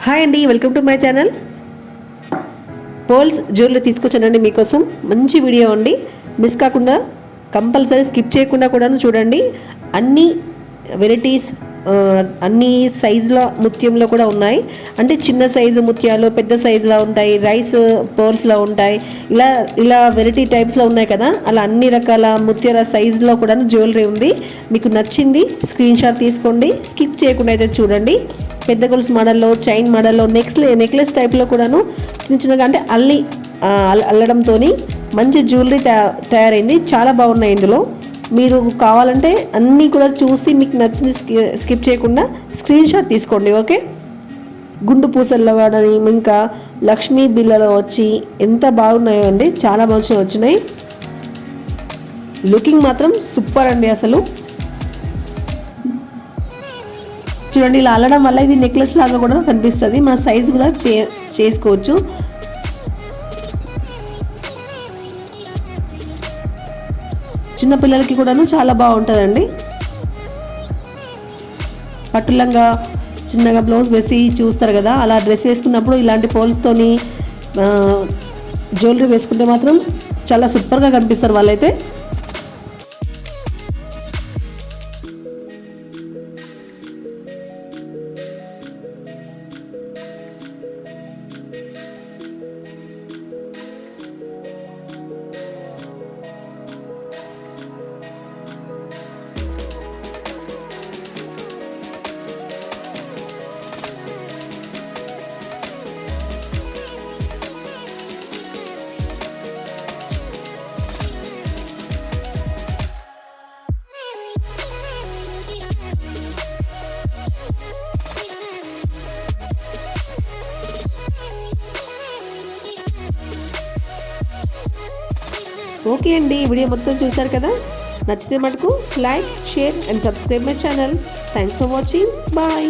Hi అండి, welcome to my channel. పోల్స్ jewellery తీసుకొచ్చానండి మీకోసం. మంచి వీడియో అండి, మిస్ కాకుండా కంపల్సరీ స్కిప్ చేయకుండా కూడాను చూడండి. అన్ని వెరైటీస్ అన్ని సైజుల ముత్యంలో కూడా ఉన్నాయి. అంటే చిన్న సైజు ముత్యాలు, పెద్ద సైజులో ఉంటాయి, రైస్ పోల్స్లో ఉంటాయి, ఇలా ఇలా వెరైటీ టైప్స్లో ఉన్నాయి కదా. అలా అన్ని రకాల ముత్యాల సైజులో కూడా జ్యువెలరీ ఉంది. మీకు నచ్చింది స్క్రీన్ షాట్ తీసుకోండి, స్కిప్ చేయకుండా అయితే చూడండి. పెద్ద గొలుసు మోడల్లో, చైన్ మోడల్లో, నెక్లెస్ టైప్లో కూడాను చిన్న చిన్నగా అంటే అల్లడంతో మంచి జ్యువెలరీ తయారైంది. చాలా బాగున్నాయి. ఇందులో మీరు కావాలంటే అన్నీ కూడా చూసి మీకు నచ్చింది స్కిప్ చేయకుండా స్క్రీన్ షాట్ తీసుకోండి. ఓకే, గుండు పూసల్లో కానీ ఇంకా లక్ష్మీ బిల్లలో వచ్చి ఎంత బాగున్నాయో అండి, చాలా మంచిగా వచ్చినాయి. లుకింగ్ మాత్రం సూపర్ అండి. అసలు చూడండి, ఇలా అల్లడం వల్ల ఇది నెక్లెస్ లాగా కూడా కనిపిస్తుంది. మన సైజు కూడా చేసుకోవచ్చు. చిన్నపిల్లలకి కూడాను చాలా బాగుంటుందండి. పట్టులంగా చిన్నగా బ్లౌజ్ వేసి చూస్తారు కదా, అలా డ్రెస్ వేసుకున్నప్పుడు ఇలాంటి పోల్స్తోని జ్యువెలరీ వేసుకుంటే మాత్రం చాలా సూపర్గా కనిపిస్తారు వాళ్ళైతే. ఓకే అండి, వీడియో మొత్తం చూసారు కదా. నచ్చితే మటుకు like, share and subscribe my channel. Thanks for watching. Bye.